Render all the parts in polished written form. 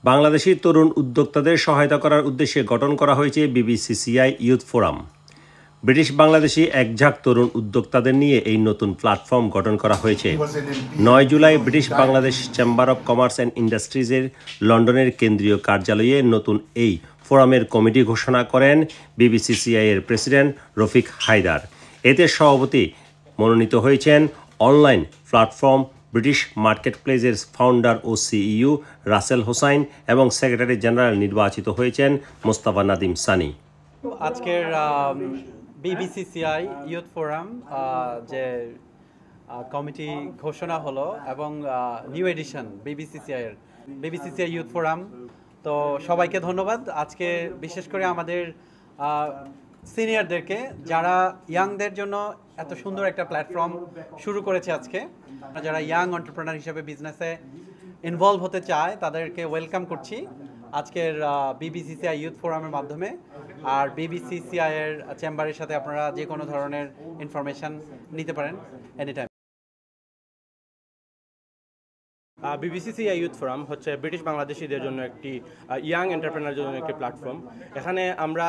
বাংলাদেশি তরুণ উদ্যোক্তাদের সহায়তা করার উদ্দেশ্যে গঠন করা হয়েছে BBCCI youth forum. British Bangladeshi একঝাঁক তরুণ উদ্যোক্তাদের নিয়ে এই নতুন প্ল্যাটফর্ম গঠন করা হয়েছে। 9 July British Bangladesh chamber of commerce and ইন্ডাস্ট্রিজের লন্ডনের কেন্দ্রীয় কার্যালয়ে নতুন এই ফোরামের কমিটি ঘোষণা করেন বিবিসিসিআই এর প্রেসিডেন্ট রফিক হায়দার। এতে সভাপতি মনোনীত হয়েছেন অনলাইন প্ল্যাটফর্ম ব্রিটিশ মার্কেটপ্লেসের ফাউন্ডার ও সিইও রাসেল হোসাইন এবং সেক্রেটারি জেনারেল নির্বাচিত হয়েছেন মোস্তফা নাদিম সানি। আজকের বিবিসিসিআই ইউথ ফোরাম যে কমিটি ঘোষণা হলো এবং new addition BBCCI youth forum, তো সবাইকে ধন্যবাদ। আজকে বিশেষ করে আমাদের সিনিয়রদেরকে, যারা ইয়াংদের জন্য এত সুন্দর একটা প্ল্যাটফর্ম শুরু করেছে আজকে, যারা ইয়াং এন্টারপ্রেনার হিসেবে বিজনেসে ইনভলভ হতে চায় তাদেরকে ওয়েলকাম করছি আজকের বিবিসিসিআই ইউথ ফোরামের মাধ্যমে। আর বিবিসিসিআই এর চেম্বারের সাথে আপনারা যে কোনো ধরনের ইনফরমেশন নিতে পারেন any time. BBCCI youth forum হচ্ছে ব্রিটিশ বাংলাদেশিদের জন্য একটি ইয়াং এন্টারপ্রেনার জন্য একটি প্ল্যাটফর্ম। এখানে আমরা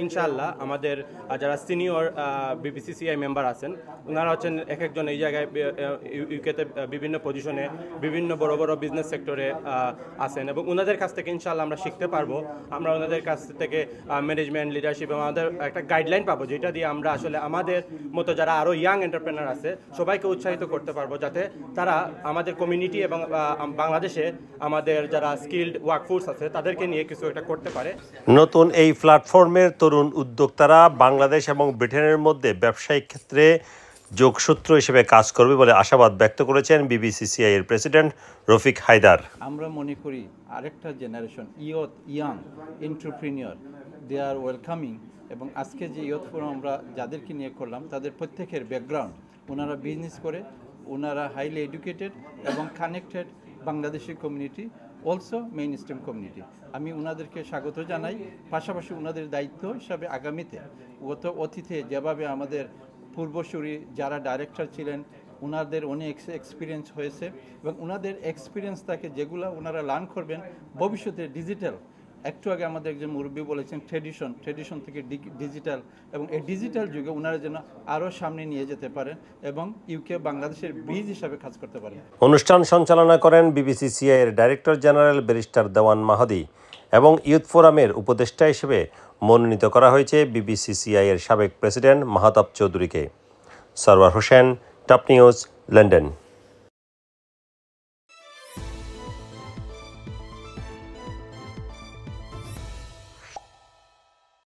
ইনশাআল্লাহ আমাদের যারা সিনিয়র বিবিসিসিআই মেম্বার আছেন, ওনারা হচ্ছেন এক একজন এই জায়গায় ইউকেতে বিভিন্ন পজিশনে বিভিন্ন বড় বড় বিজনেস সেক্টরে আছেন এবং ওনাদের কাছ থেকে ইনশাআল্লাহ আমরা শিখতে পারবো। আমরা ওনাদের কাছ থেকে ম্যানেজমেন্ট, লিডারশিপ এবং আমাদের একটা গাইডলাইন পাবো, যেটা দিয়ে আমরা আসলে আমাদের মতো যারা আরও ইয়াং এন্টারপ্রেনার আছে সবাইকে উৎসাহিত করতে পারবো, যাতে তারা আমাদের কমিউনিটি এবং বাংলাদেশে আমাদের যারা স্কিলড ওয়ার্কফোর্স আছে তাদেরকে নিয়ে কিছু একটা করতে পারে। নতুন এই প্ল্যাটফর্মের তরুণ উদ্যোক্তারা বাংলাদেশ এবং ব্রিটেনের মধ্যে ব্যবসায়িক ক্ষেত্রে যোগসূত্র হিসেবে কাজ করবে বলে আশাবাদ ব্যক্ত করেছেন বিবিসিসিআই এর প্রেসিডেন্ট রফিক হায়দার। আমরা মনে করি আরেকটা generation young entrepreneur, they are welcoming. এবং আজকে যে ইয়ুথ ফোরাম আমরা যাদেরকে নিয়ে করলাম তাদের প্রত্যেকের ব্যাকগ্রাউন্ড, ওনারা বিজনেস করে, ওনারা হাইলি এডুকেটেড এবং connected Bangladeshi community, also main stream community. আমি ওনাদেরকে স্বাগত জানাই। পাশাপাশি ওনাদের দায়িত্ব হিসাবে আগামীতে অতীতে যেভাবে আমাদের পূর্বসূরি যারা ডাইরেক্টর ছিলেন ওনাদের অনেক এক্সপিরিয়েন্স হয়েছে এবং ওনাদের এক্সপিরিয়েন্স থাকে যেগুলো ওনারা লার্ন করবেন ভবিষ্যতে ডিজিটাল। একটু আগে আমাদের একজন মুরব্বী বলেছেন ট্রেডিশন থেকে ডিজিটাল, এবং এই ডিজিটাল যুগে ওনারা যেন আরও সামনে নিয়ে যেতে পারেন এবং ইউকে বাংলাদেশের ব্রিজ হিসাবে কাজ করতে পারেন। অনুষ্ঠান সঞ্চালনা করেন বিবিসিসিআই এর ডাইরেক্টর জেনারেল ব্যারিস্টার দেওয়ান মাহাদি এবং ইউথ ফোরামের উপদেষ্টা হিসেবে মনোনীত করা হয়েছে বিবিসিসিআই এর সাবেক প্রেসিডেন্ট মাহতাব চৌধুরীকে। Sarwar Hossain, top news, London.